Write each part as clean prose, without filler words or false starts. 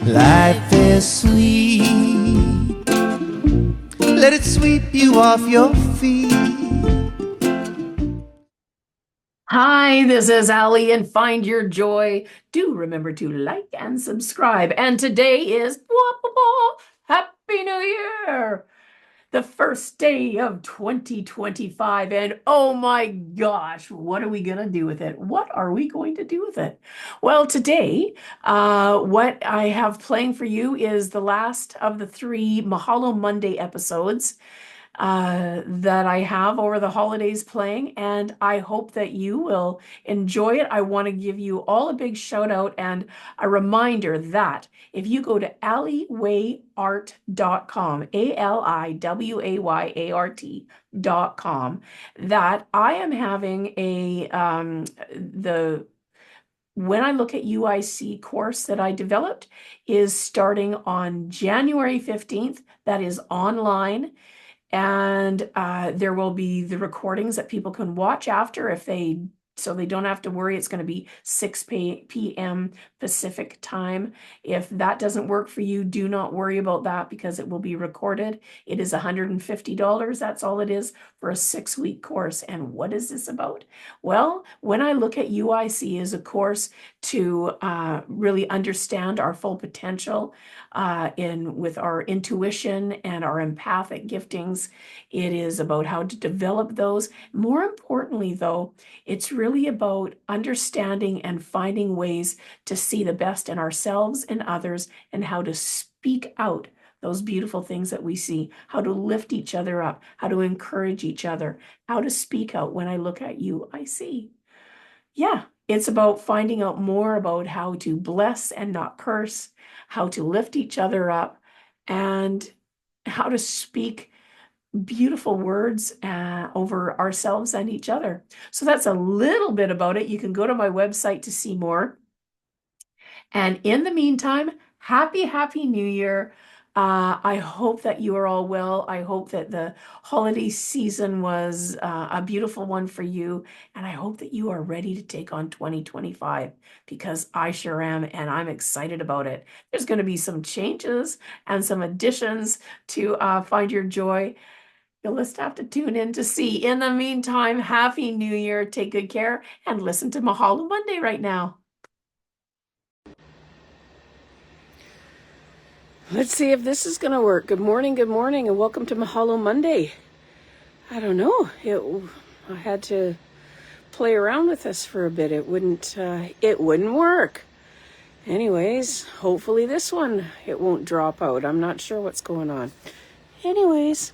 Life is sweet. Let it sweep you off your feet. Hi, this is Ali and Find Your Joy. Do remember to like and subscribe. And today is Happy New Year, the first day of 2025. And oh my gosh, what are we going to do with it? What are we going to do with it? Well, today, what I have playing for you is the last of the 3 Mahalo Monday episodes that I have over the holidays playing, and I hope that you will enjoy it. I want to give you all a big shout out and a reminder that if you go to aliwayart.com, aliwayart.com, that I am having the When I Look at UIC course that I developed is starting on January 15th. That is online. And there will be the recordings that people can watch after so they don't have to worry. It's going to be 6 p.m. Pacific time. If that doesn't work for you, do not worry about that because it will be recorded. It is $150. That's all it is for a 6-week course. And what is this about? Well, When I Look at UIC is a course to really understand our full potential with our intuition and our empathic giftings. It is about how to develop those. More importantly, though, it's really about understanding and finding ways to see the best in ourselves and others and how to speak out those beautiful things that we see, how to lift each other up, how to encourage each other, how to speak out. When I look at you, I see. Yeah, it's about finding out more about how to bless and not curse, how to lift each other up, and how to speak beautiful words over ourselves and each other. So that's a little bit about it. You can go to my website to see more. And in the meantime, happy New Year. I hope that you are all well. I hope that the holiday season was a beautiful one for you. And I hope that you are ready to take on 2025 because I sure am. And I'm excited about it. There's going to be some changes and some additions to Find Your Joy. You'll just have to tune in to see. In the meantime, Happy New Year. Take good care and listen to Mahalo Monday right now. Let's see if this is going to work. Good morning, and welcome to Mahalo Monday. I don't know. I had to play around with this for a bit. It wouldn't work. Anyways, hopefully this one, it won't drop out. I'm not sure what's going on. Anyways,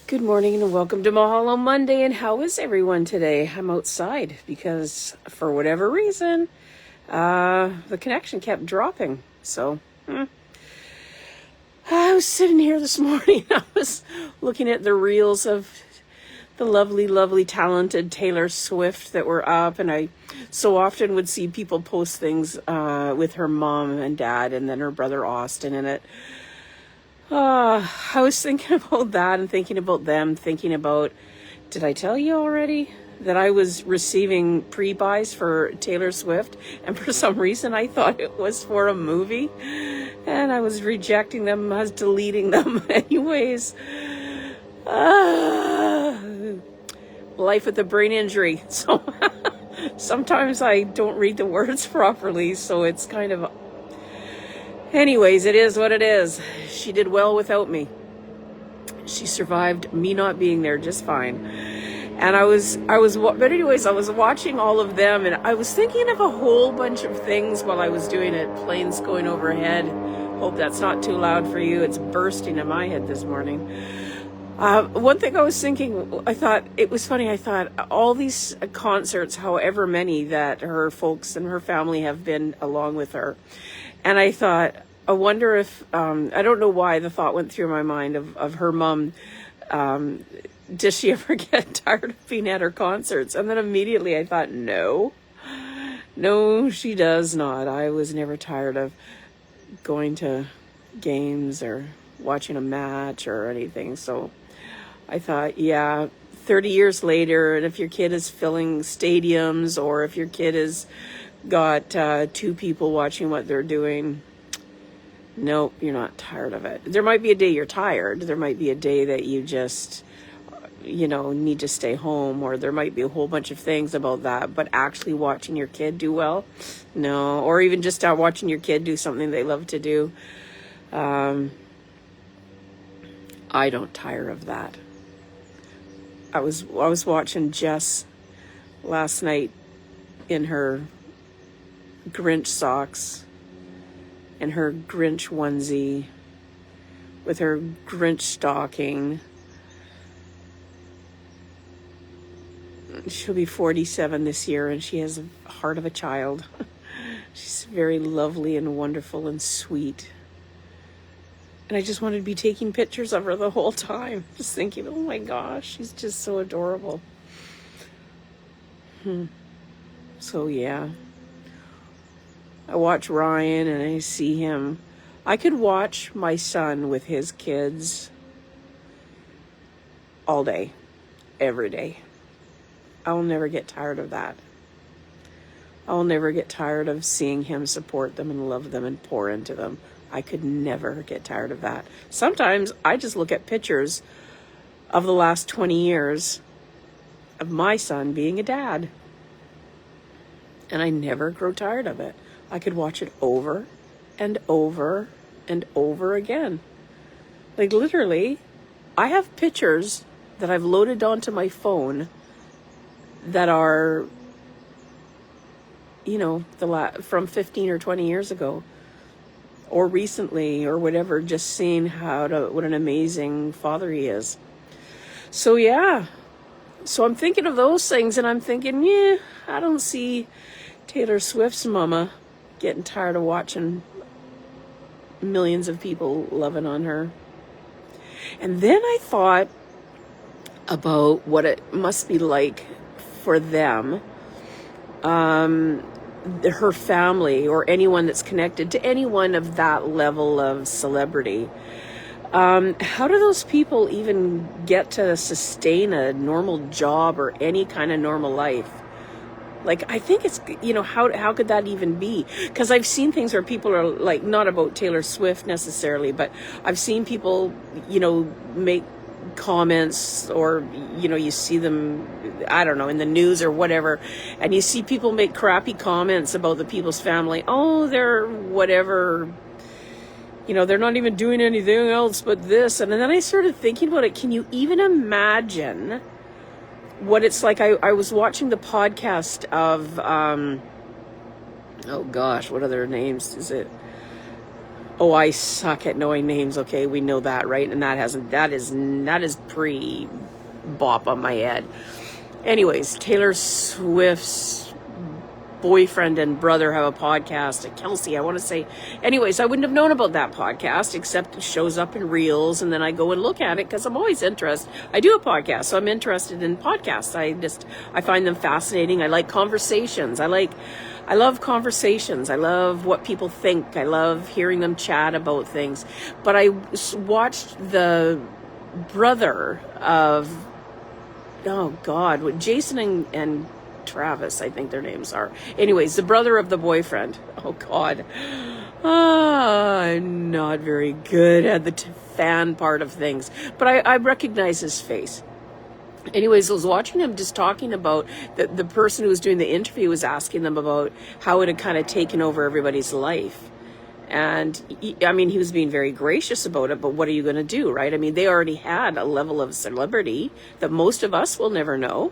good morning and welcome to Mahalo Monday. And how is everyone today? I'm outside because for whatever reason, the connection kept dropping. So, I was sitting here this morning. I was looking at the reels of the lovely, talented Taylor Swift that were up. And I so often would see people post things with her mom and dad and then her brother Austin in it. I was thinking about that and thinking about them, thinking about, did I tell you already that I was receiving pre-buys for Taylor Swift? And for some reason, I thought it was for a movie. And I was rejecting them. I was deleting them. Anyways, life with a brain injury. So sometimes I don't read the words properly. So it's kind of... Anyways, it is what it is. She did well without me. She survived me not being there just fine. And but anyways, I was watching all of them and I was thinking of a whole bunch of things while I was doing it. Planes going overhead. Hope that's not too loud for you. It's bursting in my head this morning. One thing I was thinking, I thought it was funny. I thought all these concerts, however many that her folks and her family have been along with her. And I thought, I wonder if, I don't know why the thought went through my mind of her mom. Does she ever get tired of being at her concerts? And then immediately I thought, no, she does not. I was never tired of going to games or watching a match or anything. So I thought, yeah, 30 years later, and if your kid is filling stadiums or if your kid has got 2 people watching what they're doing, Nope, you're not tired of it. There might be a day you're tired. There might be a day that you just, need to stay home, or there might be a whole bunch of things about that. But actually watching your kid do well, no. Or even just watching your kid do something they love to do. I don't tire of that. I was watching Jess last night in her Grinch socks and her Grinch onesie with her Grinch stocking. She'll be 47 this year, and she has the heart of a child. She's very lovely and wonderful and sweet. And I just wanted to be taking pictures of her the whole time, just thinking, oh my gosh, she's just so adorable. So yeah, I watch Ryan and I see him. I could watch my son with his kids all day, every day. I'll never get tired of that. I'll never get tired of seeing him support them and love them and pour into them. I could never get tired of that. Sometimes I just look at pictures of the last 20 years of my son being a dad, and I never grow tired of it. I could watch it over and over and over again. Like literally, I have pictures that I've loaded onto my phone that are, from 15 or 20 years ago, or recently, or whatever, just seeing what an amazing father he is. So yeah, so I'm thinking of those things, and I'm thinking, I don't see Taylor Swift's mama getting tired of watching millions of people loving on her. And then I thought about what it must be like for them, her family, or anyone that's connected to anyone of that level of celebrity. How do those people even get to sustain a normal job or any kind of normal life? Like, I think it's, how could that even be? Because I've seen things where people are like, not about Taylor Swift necessarily, but I've seen people, make comments, or you see them, I don't know, in the news or whatever, and you see people make crappy comments about the people's family. Oh, they're whatever, they're not even doing anything else but this. And then I started thinking about it. Can you even imagine what it's like? I was watching the podcast of oh gosh, what other names is it? Oh, I suck at knowing names. Okay, we know that, right? And that is pre-bop on my head. Anyways, Taylor Swift's boyfriend and brother have a podcast, Kelsey, I want to say. Anyways, I wouldn't have known about that podcast, except it shows up in Reels, and then I go and look at it because I'm always interested. I do a podcast, so I'm interested in podcasts. I find them fascinating. I like conversations. I love conversations. I love what people think. I love hearing them chat about things. But I watched the brother of, Jason and Travis, I think their names are. Anyways, the brother of the boyfriend. Oh God. I'm not very good at the fan part of things, but I recognize his face. Anyways, I was watching him just talking about the person who was doing the interview was asking them about how it had kind of taken over everybody's life. And he was being very gracious about it, but what are you going to do, right? I mean, they already had a level of celebrity that most of us will never know.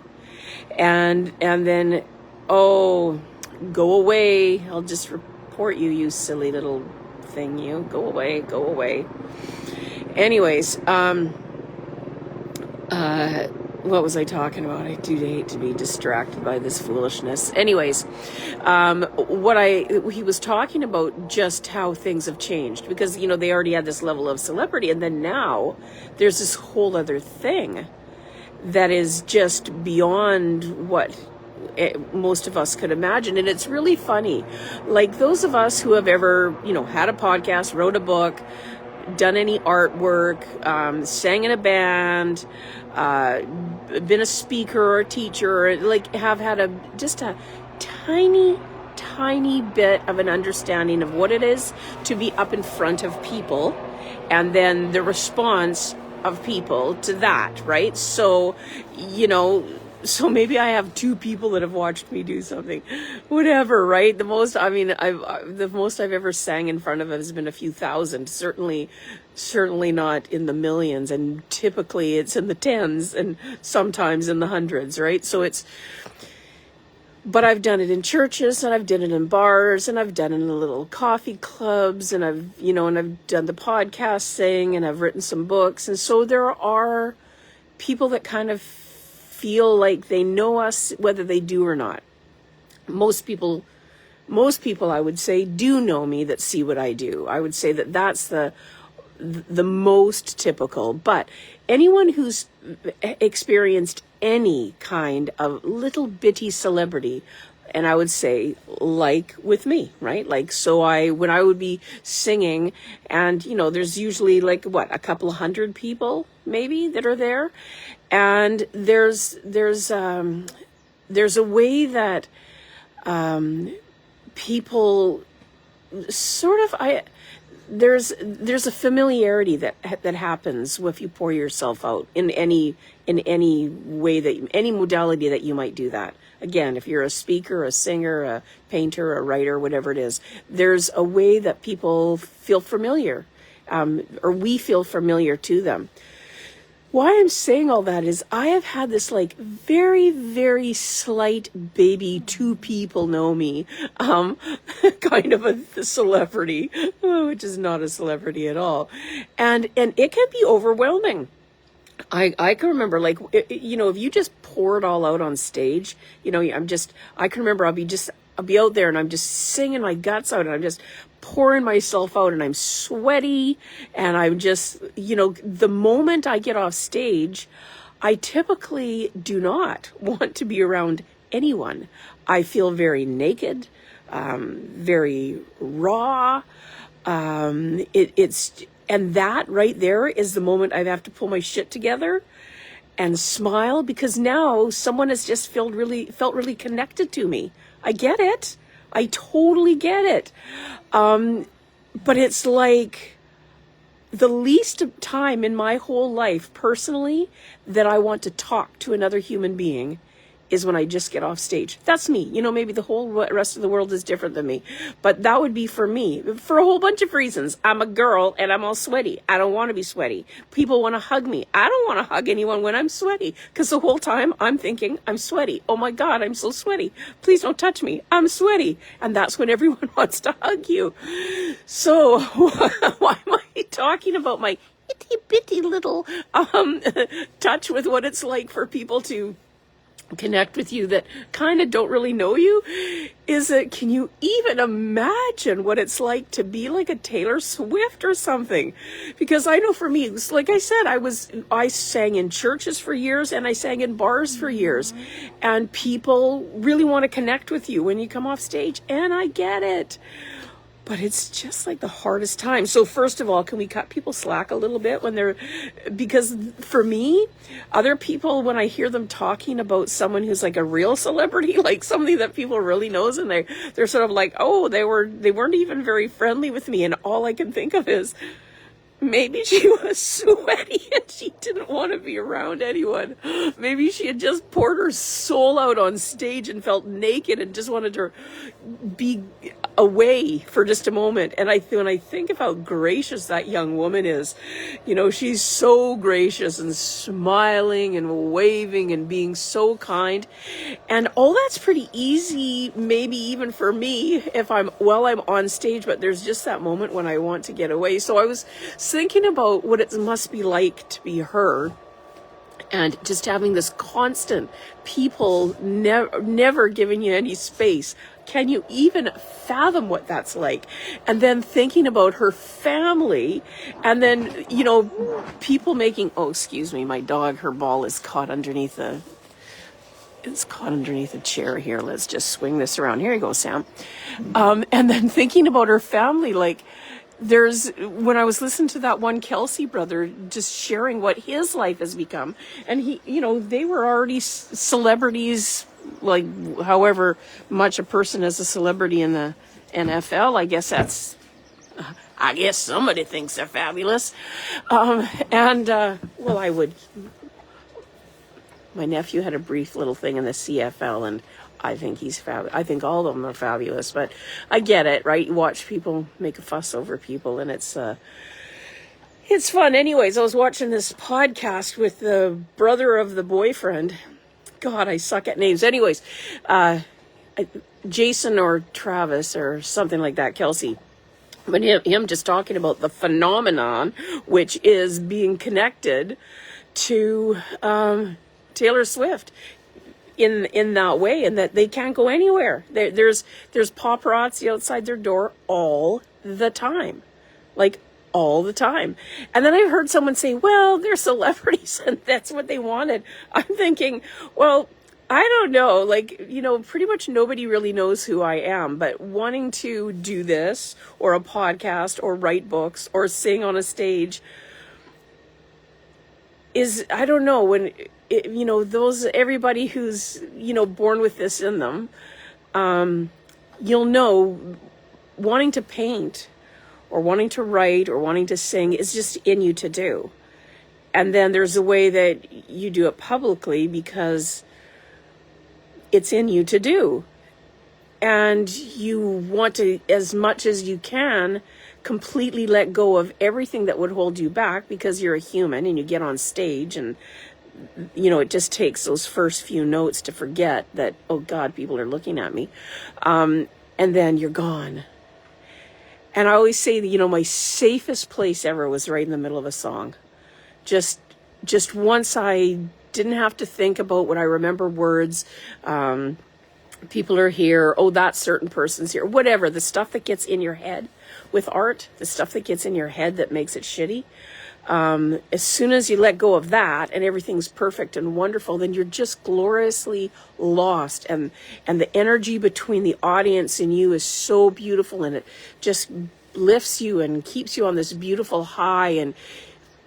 And then, oh, go away. I'll just report you, you silly little thing, you. Go away. Anyways, what was I talking about? I do hate to be distracted by this foolishness. Anyways, he was talking about just how things have changed, because, they already had this level of celebrity, and then now there's this whole other thing that is just beyond what most of us could imagine. And it's really funny. Like, those of us who have ever, had a podcast, wrote a book, done any artwork, sang in a band, been a speaker or a teacher, like have had just a tiny tiny bit of an understanding of what it is to be up in front of people, and then the response of people to that, right? So, so maybe I have 2 people that have watched me do something, whatever, right? The most I've ever sang in front of has been a few thousand, certainly not in the millions, and typically it's in the tens and sometimes in the hundreds, right? But I've done it in churches, and I've done it in bars, and I've done it in little coffee clubs, and I've done the podcast thing, and I've written some books. And so there are people that kind of feel like they know us, whether they do or not. Most people I would say do know me, that see what I do. I would say that that's the most typical. But anyone who's experienced any kind of little bitty celebrity, and I would say, like with me, right? Like, so when I would be singing, and there's usually like a couple of hundred people maybe that are there, and there's a way that people sort of there's a familiarity that happens if you pour yourself out in any way, that any modality that you might do that. Again, if you're a speaker, a singer, a painter, a writer, whatever it is, there's a way that people feel familiar, or we feel familiar to them. Why I'm saying all that is I have had this like very, very slight baby 2 people know me, kind of a celebrity, which is not a celebrity at all. And it can be overwhelming. I can remember, like, if you just pour it all out on stage, I can remember I'll be out there and I'm just singing my guts out, and I'm just pouring myself out, and I'm sweaty, and I'm just, the moment I get off stage, I typically do not want to be around anyone. I feel very naked, very raw. And that right there is the moment I have to pull my shit together and smile, because now someone has just felt really connected to me. I get it. I totally get it. But it's like the least time in my whole life, personally, that I want to talk to another human being is when I just get off stage. That's me. Maybe the whole rest of the world is different than me, but that would be for me, for a whole bunch of reasons. I'm a girl and I'm all sweaty. I don't want to be sweaty. People want to hug me. I don't want to hug anyone when I'm sweaty, because the whole time I'm thinking I'm sweaty. Oh my God, I'm so sweaty. Please don't touch me. I'm sweaty. And that's when everyone wants to hug you. So why am I talking about my itty bitty little touch with what it's like for people to connect with you that kind of don't really know you? Is it, can you even imagine what it's like to be like a Taylor Swift or something? Because I know for me, like I said, I sang in churches for years, and I sang in bars for years, and people really want to connect with you when you come off stage, and I get it. But it's just like the hardest time. So first of all, can we cut people slack a little bit because for me, other people, when I hear them talking about someone who's like a real celebrity, like somebody that people really knows, and they're sort of like, oh, they weren't even very friendly with me. And all I can think of is, maybe she was sweaty and she didn't want to be around anyone. Maybe she had just poured her soul out on stage and felt naked and just wanted to be away for just a moment. And when I think of how gracious that young woman is, she's so gracious and smiling and waving and being so kind. And all that's pretty easy, maybe even for me, I'm on stage, but there's just that moment when I want to get away. So I was thinking about what it must be like to be her, and just having this constant people never giving you any space. Can you even fathom what that's like? And then thinking about her family, and then, people making, oh, excuse me, my dog, her ball is caught underneath a chair here. Let's just swing this around. Here you go, Sam. And then thinking about her family, like, when I was listening to that one Kelsey brother just sharing what his life has become, and he, they were already celebrities like however much a person is a celebrity in the NFL, I guess somebody thinks they're fabulous. Well, my nephew had a brief little thing in the CFL, and I think he's fabulous. I think all of them are fabulous, but I get it, right? You watch people make a fuss over people, and it's fun. Anyways, I was watching this podcast with the brother of the boyfriend. God, I suck at names. Anyways, Jason or Travis or something like that, Kelsey. But him just talking about the phenomenon, which is being connected to Taylor Swift in that way, and that they can't go anywhere. There's paparazzi outside their door all the time, like all the time. And then I heard someone say, well, they're celebrities and that's what they wanted. I'm thinking, well, I don't know, like, pretty much nobody really knows who I am, but wanting to do this or a podcast or write books or sing on a stage is, I don't know, when, everybody who's, born with this in them, you'll know, wanting to paint or wanting to write or wanting to sing is just in you to do. And then there's a way that you do it publicly because it's in you to do. And you want to, as much as you can, completely let go of everything that would hold you back because you're a human and you get on stage and, it just takes those first few notes to forget that, oh God, people are looking at me. And then you're gone. And I always say that, my safest place ever was right in the middle of a song. Just once I didn't have to think about what I remember words. People are here. Oh, that certain person's here. Whatever. The stuff that gets in your head with art, the stuff that gets in your head that makes it shitty. As soon as you let go of that and everything's perfect and wonderful, then you're just gloriously lost. And the energy between the audience and you is so beautiful, and it just lifts you and keeps you on this beautiful high.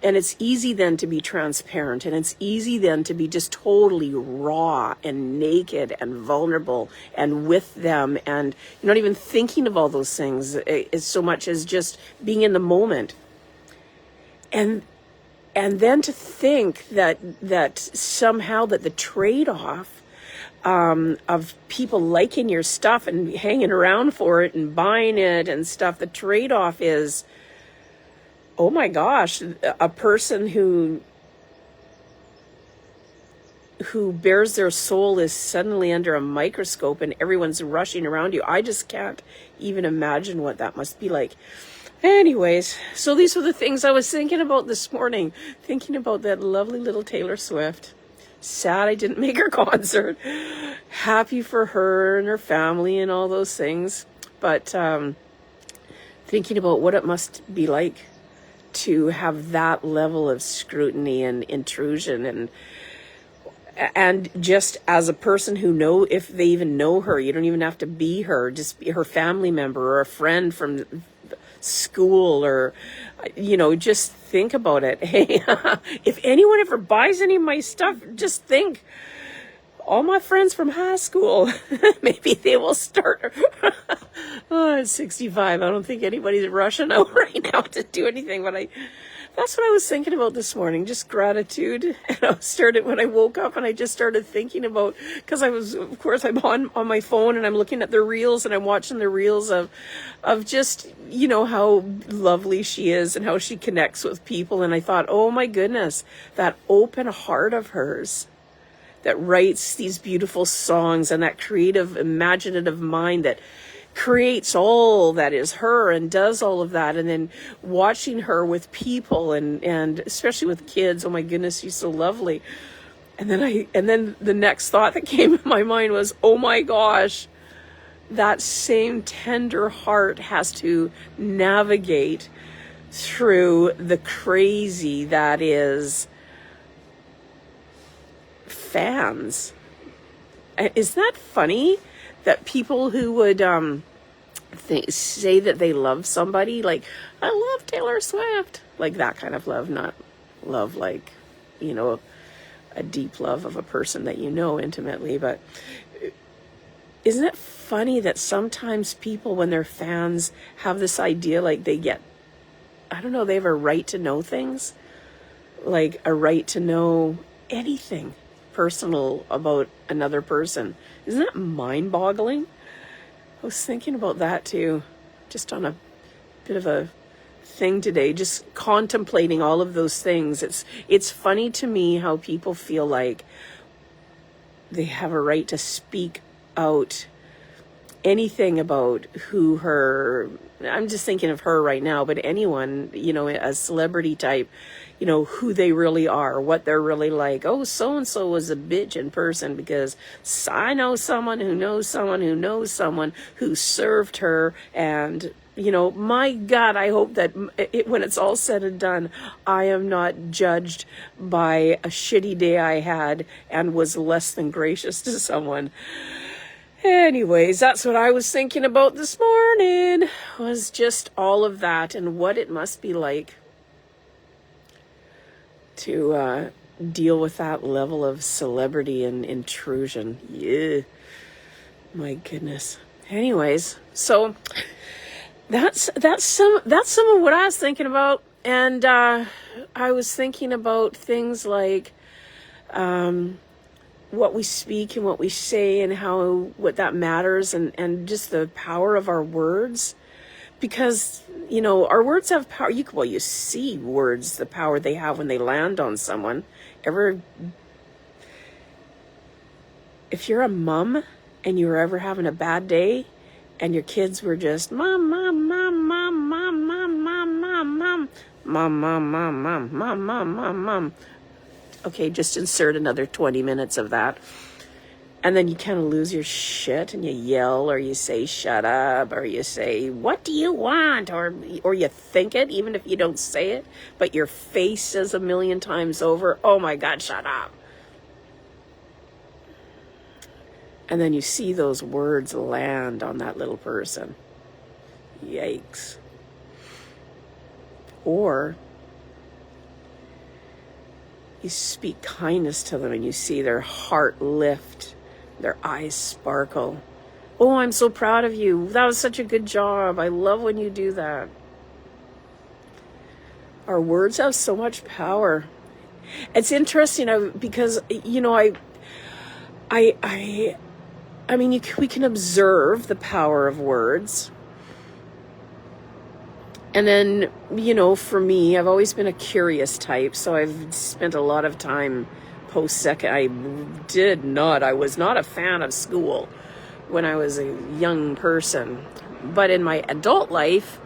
And it's easy then to be transparent, and it's easy then to be just totally raw and naked and vulnerable and with them. And you're not even thinking of all those things as so much as just being in the moment. And then to think that somehow that the trade-off of people liking your stuff and hanging around for it and buying it and stuff, the trade-off is, oh my gosh, a person who bears their soul is suddenly under a microscope and everyone's rushing around you. I just can't even imagine what that must be like. Anyways, so these were the things I was thinking about this morning, thinking about that lovely little Taylor Swift. Sad I didn't make her concert. Happy for her and her family and all those things. But thinking about what it must be like to have that level of scrutiny and intrusion, and just as a person who if they even know her, you don't even have to be her, just be her family member or a friend from school, or just think about it. Hey, if anyone ever buys any of my stuff, just think, all my friends from high school, maybe they will start. At 65, I don't think anybody's rushing out right now to do anything, but that's what I was thinking about this morning, just gratitude. And I started when I woke up, and I just started thinking about, because I'm on my phone and I'm looking at the reels, and I'm watching the reels of just, how lovely she is and how she connects with people. And I thought, oh my goodness, that open heart of hers that writes these beautiful songs, and that creative, imaginative mind that creates all that is her and does all of that. And then watching her with people and especially with kids, oh my goodness, she's so lovely. And then the next thought that came in my mind was, oh my gosh, that same tender heart has to navigate through the crazy that is fans. Isn't that funny that people who would say that they love somebody, like, I love Taylor Swift, like that kind of love, not love like, a deep love of a person that intimately, but isn't it funny that sometimes people, when they're fans, have this idea like they get, I don't know, they have a right to know things, like a right to know anything personal about another person. Isn't that mind-boggling? I was thinking about that too, just on a bit of a thing today, just contemplating all of those things. It's funny to me how people feel like they have a right to speak out anything about who her, I'm just thinking of her right now, but anyone, you know, a celebrity type, you know, who they really are, what they're really like. Oh, so-and-so was a bitch in person because I know someone who knows someone who knows someone who served her. And, you know, my God, I hope that when it's all said and done, I am not judged by a shitty day I had and was less than gracious to someone. Anyways, that's what I was thinking about this morning, was just all of that and what it must be like to deal with that level of celebrity and intrusion. Yeah, my goodness. Anyways, so that's some of what I was thinking about, and I was thinking about things like what we speak and what we say and what that matters, and just the power of our words. Because, you know, our words have power. You see words, the power they have when they land on someone. If you're a mom and you were ever having a bad day and your kids were just mom, mom, mom, mom, mom, mom, mom, mom, mom, mom, mom, mom, mom, mom, mom, mom, mom. Okay, just insert another 20 minutes of that. And then you kind of lose your shit and you yell, or you say, shut up, or you say, what do you want? Or you think it, even if you don't say it, but your face says a million times over, oh my God, shut up. And then you see those words land on that little person. Yikes. Or you speak kindness to them and you see their heart lift, their eyes sparkle. Oh, I'm so proud of you. That was such a good job. I love when you do that. Our words have so much power. It's interesting because, you know, we can observe the power of words. And then, you know, for me, I've always been a curious type, so I've spent a lot of time post-second. I was not a fan of school when I was a young person. But in my adult life,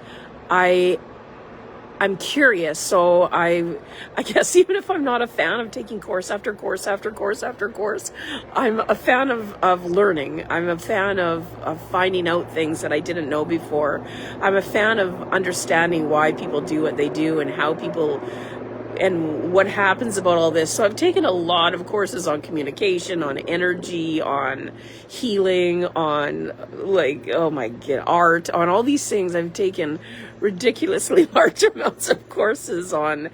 I'm curious, so I guess even if I'm not a fan of taking course after course after course after course, I'm a fan of learning. I'm a fan of finding out things that I didn't know before. I'm a fan of understanding why people do what they do and how people and what happens about all this. So I've taken a lot of courses on communication, on energy, on healing, on art, on all these things. I've taken ridiculously large amounts of courses on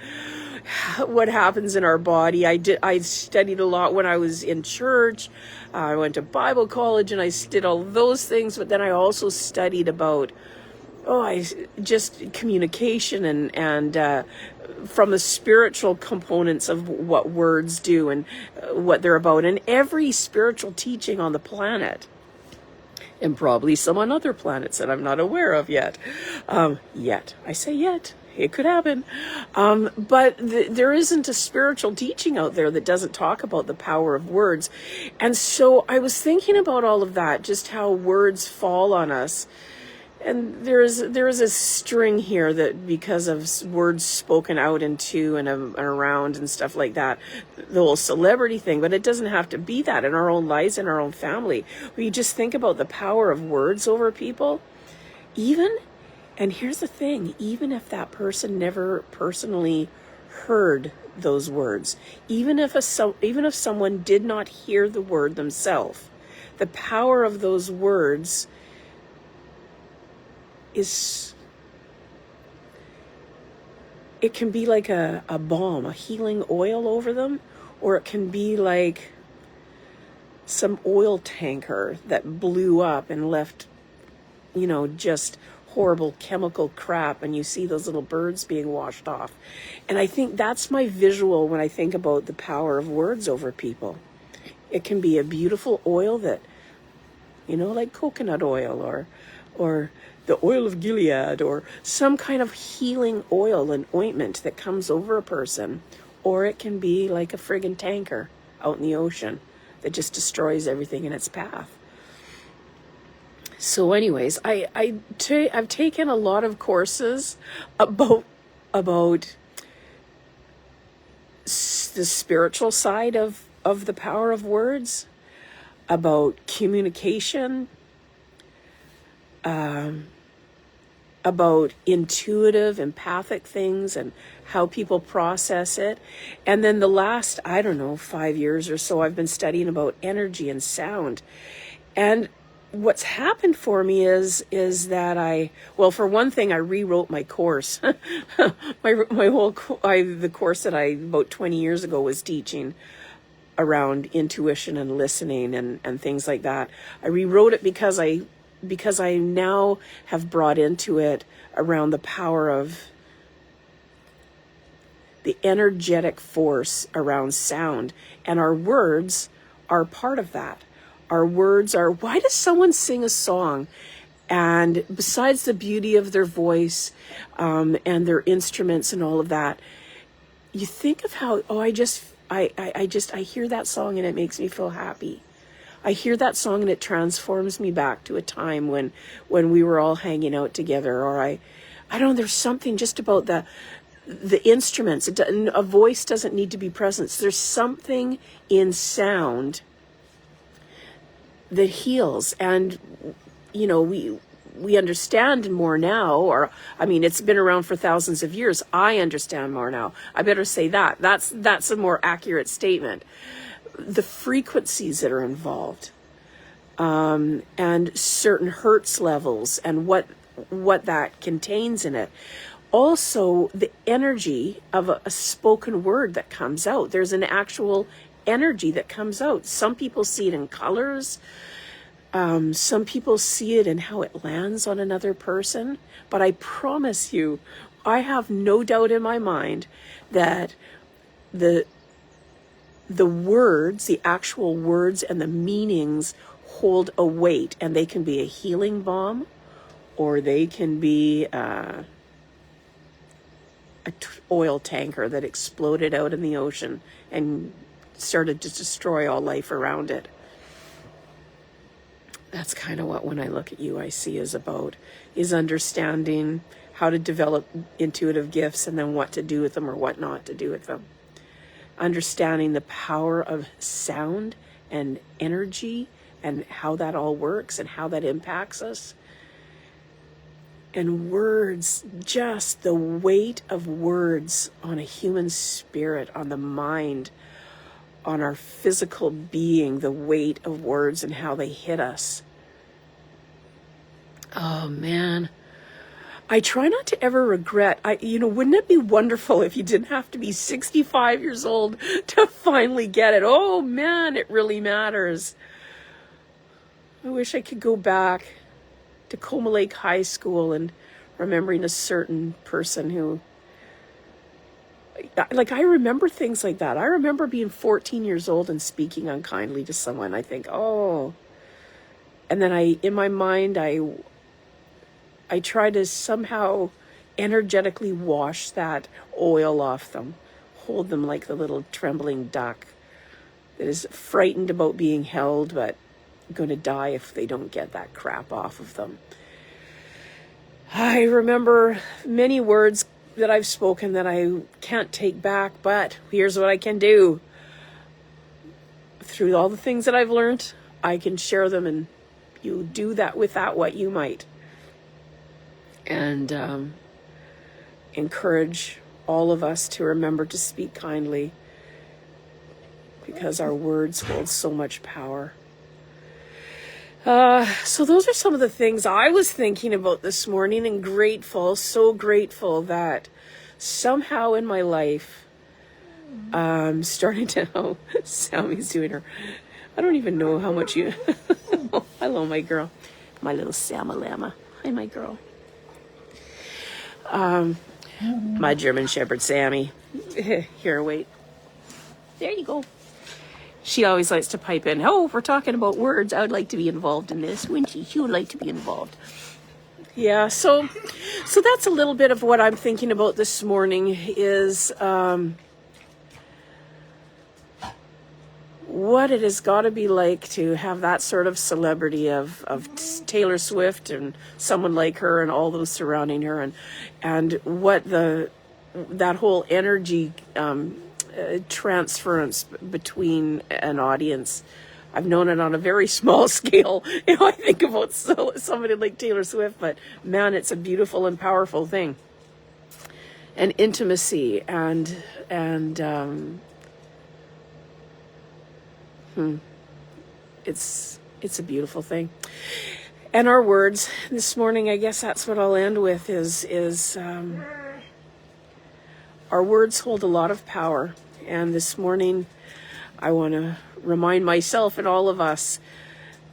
what happens in our body. I studied a lot when I was in church. I went to Bible college and I did all those things, but then I also studied about just communication and from the spiritual components of what words do and what they're about, and every spiritual teaching on the planet, and probably some on other planets that I'm not aware of yet. I say yet. It could happen. But there isn't a spiritual teaching out there that doesn't talk about the power of words. And so I was thinking about all of that, just how words fall on us. And there is a string here that because of words spoken out into and around and stuff like that, the whole celebrity thing, but it doesn't have to be that in our own lives, in our own family. We just think about the power of words over people. And here's the thing, even if that person never personally heard those words, even if someone did not hear the word themselves, the power of those words it can be like a balm, a healing oil over them, or it can be like some oil tanker that blew up and left, just horrible chemical crap, and you see those little birds being washed off. And I think that's my visual when I think about the power of words over people. It can be a beautiful oil that, like coconut oil or the oil of Gilead, or some kind of healing oil and ointment that comes over a person. Or it can be like a friggin' tanker out in the ocean that just destroys everything in its path. So anyways, I've taken a lot of courses about the spiritual side of the power of words, about communication, about intuitive, empathic things and how people process it. And then the last, 5 years or so, I've been studying about energy and sound. And what's happened for me is that for one thing, I rewrote my course. The course that I about 20 years ago was teaching around intuition and listening and things like that. I rewrote it because I now have brought into it around the power of the energetic force around sound, and our words are part of that. Our words are, why does someone sing a song? And besides the beauty of their voice and their instruments and all of that, you think of how, I hear that song and it makes me feel happy. I hear that song and it transforms me back to a time when we were all hanging out together. Or I don't know, there's something just about the instruments. A voice doesn't need to be present. There's something in sound that heals. And, we understand more now, it's been around for thousands of years. I understand more now. I better say that. That's a more accurate statement. The frequencies that are involved, and certain hertz levels and what that contains in it. Also, the energy of a spoken word that comes out. There's an actual energy that comes out. Some people see it in colors. Some people see it in how it lands on another person. But I promise you, I have no doubt in my mind that the words, the actual words and the meanings hold a weight, and they can be a healing balm, or they can be a oil tanker that exploded out in the ocean and started to destroy all life around it. That's kind of what, when I look at UIC, is about, is understanding how to develop intuitive gifts and then what to do with them or what not to do with them. Understanding the power of sound and energy and how that all works and how that impacts us. And words, just the weight of words on a human spirit, on the mind, on our physical being, the weight of words and how they hit us. Oh man. I try not to ever regret. Wouldn't it be wonderful if you didn't have to be 65 years old to finally get it? Oh man, it really matters. I wish I could go back to Coma Lake High School and remembering a certain person who, I remember things like that. I remember being 14 years old and speaking unkindly to someone. I think, oh, and then in my mind, I try to somehow energetically wash that oil off them, hold them like the little trembling duck that is frightened about being held, but going to die if they don't get that crap off of them. I remember many words that I've spoken that I can't take back, but here's what I can do. Through all the things that I've learned, I can share them, and you do that with that what you might. And encourage all of us to remember to speak kindly, because our words hold so much power. So those are some of the things I was thinking about this morning, and so grateful that somehow in my life, starting to, Sammie's doing her, I don't even know how much you... Oh, hello, my girl. My little Samalama. Hi, my girl. My German Shepherd Sammie. Here, wait. There you go. She always likes to pipe in, oh, if we're talking about words, I would like to be involved in this, wouldn't she? She would like to be involved. Yeah, so that's a little bit of what I'm thinking about this morning is what it has got to be like to have that sort of celebrity of Taylor Swift and someone like her and all those surrounding her, and what that whole energy transference between an audience. I've known it on a very small scale. I think about somebody like Taylor Swift, but man, it's a beautiful and powerful thing. And intimacy and it's a beautiful thing. And our words this morning, I guess that's what I'll end with is our words hold a lot of power. And this morning, I want to remind myself and all of us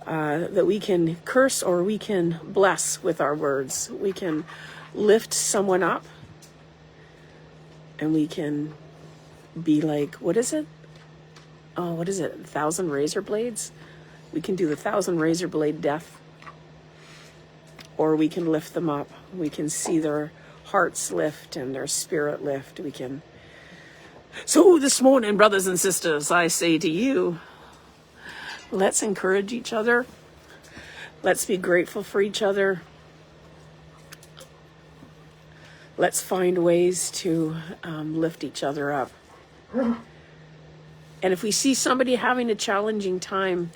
that we can curse or we can bless with our words. We can lift someone up, and we can be like, what is it? Oh, what is it? 1,000 razor blades? We can do the 1,000 razor blade death. Or we can lift them up. We can see their hearts lift and their spirit lift. We can. So this morning, brothers and sisters, I say to you, let's encourage each other. Let's be grateful for each other. Let's find ways to lift each other up. And if we see somebody having a challenging time,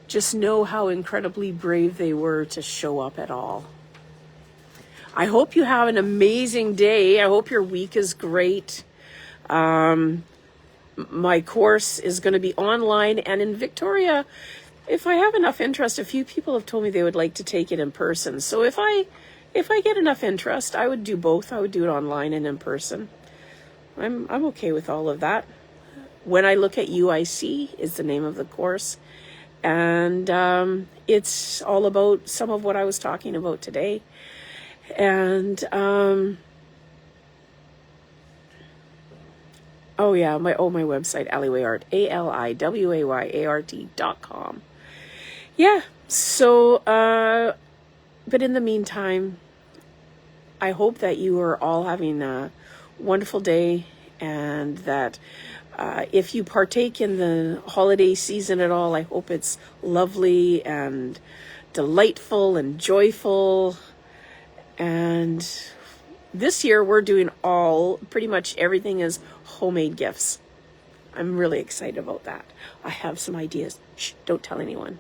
just know how incredibly brave they were to show up at all. I hope you have an amazing day. I hope your week is great. My course is going to be online and in Victoria. If I have enough interest, a few people have told me they would like to take it in person. So if I get enough interest, I would do both. I would do it online and in person. I'm okay with all of that. When I Look at UIC is the name of the course. And it's all about some of what I was talking about today. And my website, Aliwayart, ALIWAYART.com. Yeah, so but in the meantime, I hope that you are all having a wonderful day, and that if you partake in the holiday season at all, I hope it's lovely and delightful and joyful. And this year we're doing pretty much everything is homemade gifts. I'm really excited about that. I have some ideas. Shh, don't tell anyone.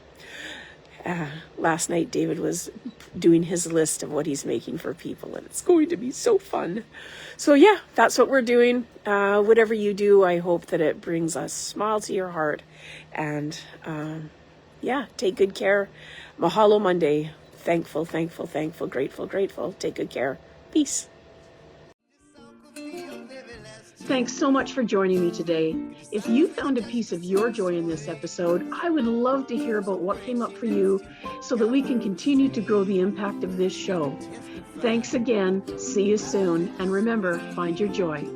Last night David was doing his list of what he's making for people, and it's going to be so fun. So yeah, that's what we're doing. Whatever you do, I hope that it brings a smile to your heart. And take good care. Mahalo Monday. Thankful, thankful, thankful, grateful, grateful. Take good care. Peace. Thanks so much for joining me today. If you found a piece of your joy in this episode, I would love to hear about what came up for you so that we can continue to grow the impact of this show. Thanks again. See you soon. And remember, find your joy.